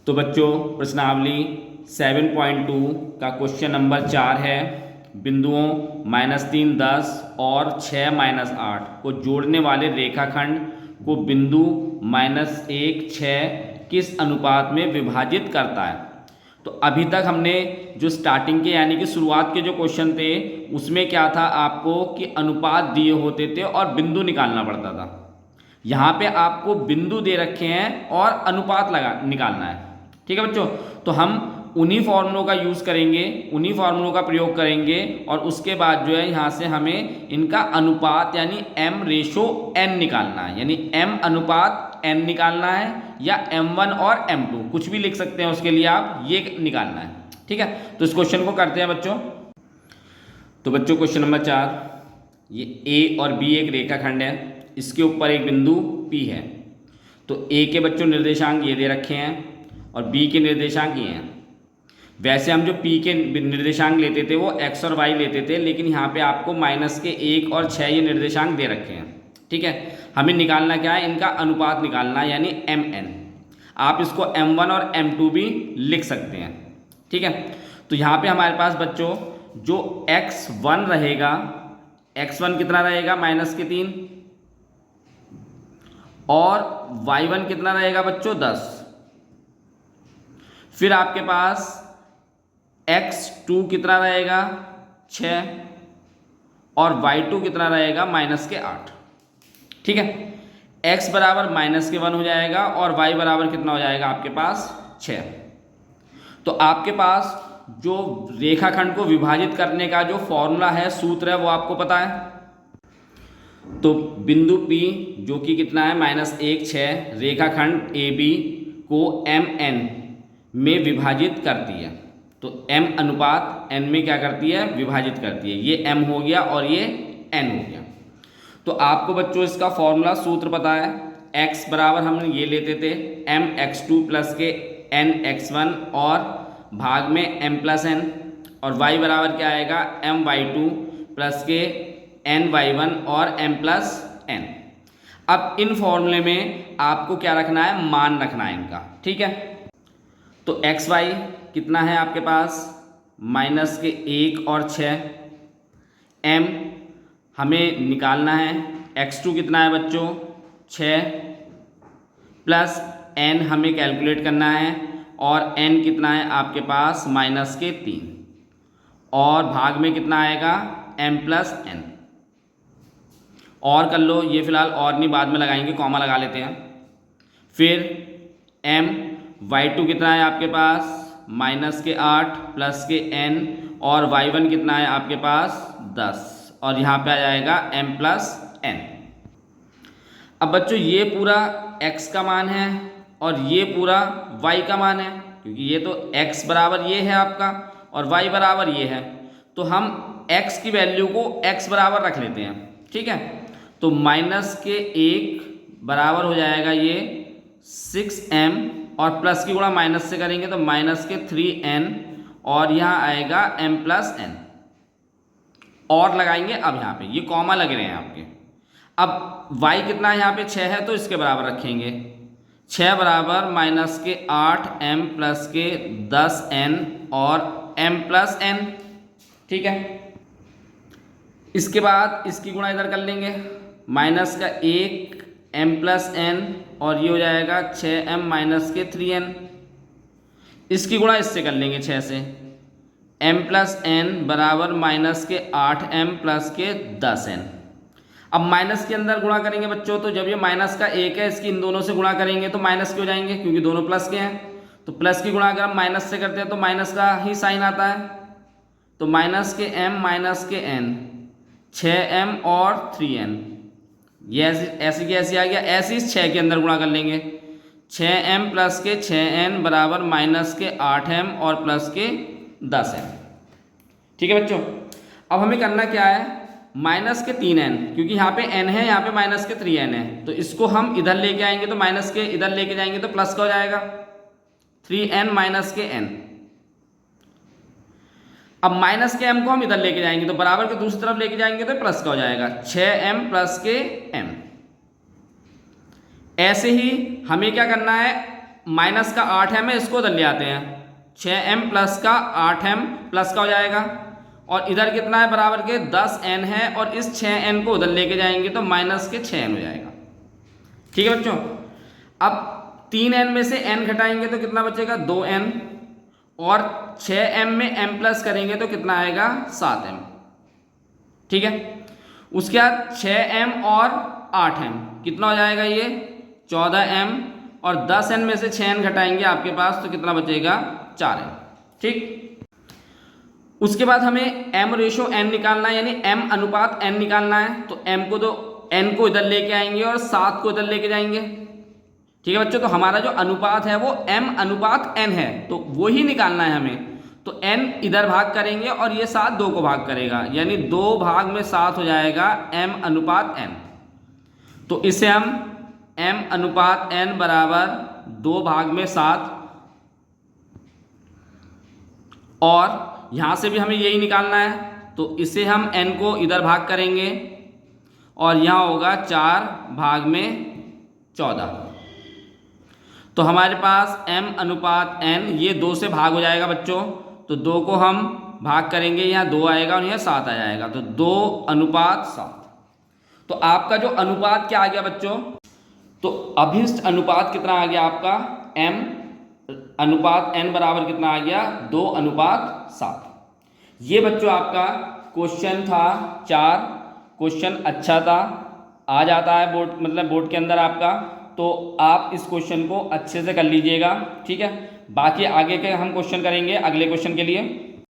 तो बच्चों प्रश्नावली 7.2 का क्वेश्चन नंबर 4 है। बिंदुओं -3, 10 और 6, -8 को जोड़ने वाले रेखाखंड को बिंदु -1, 6 किस अनुपात में विभाजित करता है। तो अभी तक हमने जो स्टार्टिंग के यानी कि शुरुआत के जो क्वेश्चन थे उसमें क्या था आपको कि अनुपात दिए होते थे और बिंदु निकालना पड़ता था। यहाँ पे आपको बिंदु दे रखे हैं और अनुपात निकालना है। ठीक है बच्चों, तो हम उन्हीं फॉर्मूलों का यूज़ करेंगे, उन्हीं फॉर्मूलों का प्रयोग करेंगे और उसके बाद जो है यहाँ से हमें इनका अनुपात यानी m/n निकालना है, यानी m अनुपात n निकालना है या m1 और m2 कुछ भी लिख सकते हैं, उसके लिए आप ये निकालना है। ठीक है, तो इस क्वेश्चन को करते हैं बच्चों। तो बच्चों क्वेश्चन नंबर 4, ये a और b एक रेखाखंड है, इसके ऊपर एक बिंदु P है। तो a के बच्चों निर्देशांक ये दे रखे हैं और b के निर्देशांक ये हैं। वैसे हम जो p के निर्देशांक लेते थे वो x और y लेते थे, लेकिन यहाँ पे आपको -1 और 6 ये निर्देशांक दे रखे हैं। ठीक है, हमें निकालना क्या है, इनका अनुपात निकालना है यानी mn। आप इसको m1 और m2 भी लिख सकते हैं। ठीक है, तो यहाँ पे हमारे पास बच्चों जो x1 रहेगा, x1 कितना रहेगा -3 और y1 कितना रहेगा बच्चों 10। फिर आपके पास x2 कितना रहेगा 6 और y2 कितना रहेगा -8। ठीक है, x बराबर -1 हो जाएगा और y बराबर कितना हो जाएगा आपके पास 6। तो आपके पास जो रेखाखंड को विभाजित करने का जो फॉर्मूला है, सूत्र है, वो आपको पता है। तो बिंदु P जो कि कितना है -1, 6 रेखाखंड AB को mn में विभाजित करती है। तो m अनुपात n में क्या करती है, विभाजित करती है। ये m हो गया और ये n हो गया। तो आपको बच्चों इसका फॉर्मूला सूत्र पता है। x बराबर हम ये लेते थे mx2 प्लस के nx1 और भाग में m+n, और y बराबर क्या आएगा my2 प्लस के ny1 और m+n। अब इन फॉर्मूले में आपको क्या रखना है, मान रखना है इनका। ठीक है, तो xy कितना है आपके पास -1 और 6, m हमें निकालना है। x2 कितना है बच्चों 6 प्लस n हमें कैलकुलेट करना है और n कितना है आपके पास -3 और भाग में कितना आएगा m+n। और कर लो, ये फिलहाल और नहीं, बाद में लगाएंगे, कॉमा लगा लेते हैं। फिर m y2 कितना है आपके पास -8 प्लस के n और y1 कितना है आपके पास 10 और यहाँ पे आ जाएगा m+n। अब बच्चों ये पूरा x का मान है और ये पूरा y का मान है, क्योंकि ये तो x बराबर ये है आपका और y बराबर ये है, तो हम x की वैल्यू को x बराबर रख लेते हैं। ठीक है, तो -1 बराबर हो जाएगा ये 6m और प्लस की गुणा माइनस से करेंगे तो -3n और यहाँ आएगा m+n। और लगाएंगे, अब यहाँ पे ये कॉमा लग रहे हैं आपके। अब y कितना है यहाँ पे 6 है, तो इसके बराबर रखेंगे 6 बराबर -8m प्लस के 10n और m+n। ठीक है, इसके बाद इसकी गुणा इधर कर लेंगे, -1 m+n और ये हो जाएगा 6m-3n। इसकी गुणा इससे कर लेंगे 6 से, m+n बराबर -8m प्लस के 10n। अब माइनस के अंदर गुणा करेंगे बच्चों, तो जब ये -1 है इसकी इन दोनों से गुणा करेंगे तो माइनस के हो जाएंगे, क्योंकि दोनों प्लस के हैं। तो प्लस की गुणा अगर हम माइनस से करते हैं तो माइनस का ही साइन आता है। तो -m-n 6m और 3n, ये ऐसे की ऐसे आ गया। ऐसे इस 6 के अंदर गुणा कर लेंगे, 6m प्लस के 6n बराबर -8m और प्लस के 10m। ठीक है बच्चों, अब हमें करना क्या है, -3n, क्योंकि यहाँ पे n है, यहाँ पे -3n है, तो इसको हम इधर लेके आएंगे तो माइनस के इधर लेके जाएंगे तो प्लस का हो जाएगा 3n -n। अब माइनस के m को हम इधर लेके जाएंगे तो बराबर के दूसरी तरफ लेके जाएंगे तो प्लस का हो जाएगा 6m प्लस के m। ऐसे ही हमें क्या करना है, माइनस का 8m है, इसको उधर ले आते हैं, 6m प्लस का 8m प्लस का हो जाएगा, और इधर कितना है बराबर के 10n है, और इस 6n को उधर लेके जाएंगे तो माइनस के 6n हो जाएगा। ठीक है बच्चों। अब 3n में से n घटाएंगे तो कितना बचेगा 2n, और 6m में m प्लस करेंगे तो कितना आएगा 7m। ठीक है। उसके बाद 6m और 8m कितना हो जाएगा ये 14m, और 10n में से 6n घटाएंगे आपके पास तो कितना बचेगा 4m। ठीक। उसके बाद हमें m रेशो n निकालना है, यानी m अनुपात n निकालना है। तो m को तो n को इधर लेके आएंगे और 7 को इधर लेके जाएंगे। ठीक है बच्चों। तो हमारा जो अनुपात है वो m अनुपात n है, तो वो ही निकालना है हमें। तो n इधर भाग करेंगे और ये 7 2 को भाग करेगा, यानी 2 भाग में 7 हो जाएगा m अनुपात n। तो इसे हम m अनुपात n बराबर 2 भाग में 7, और यहाँ से भी हमें यही निकालना है। तो इसे हम n को इधर भाग करेंगे और यहाँ होगा 4 भाग में 14। तो हमारे पास m अनुपात n ये 2 से भाग हो जाएगा बच्चों। तो 2 को हम भाग करेंगे, यहाँ 2 आएगा और यहाँ 7 आ जाएगा, तो 2 अनुपात 7। तो आपका जो अनुपात क्या आ गया बच्चों, तो अभिष्ट अनुपात कितना आ गया आपका m अनुपात n बराबर कितना आ गया 2 अनुपात 7। ये बच्चों आपका क्वेश्चन था 4। क्वेश्चन अच्छा था, आ जाता है बोर्ड मतलब बोर्ड के अंदर आपका, तो आप इस क्वेश्चन को अच्छे से कर लीजिएगा। ठीक है। बाकी आगे के हम क्वेश्चन करेंगे अगले क्वेश्चन के लिए।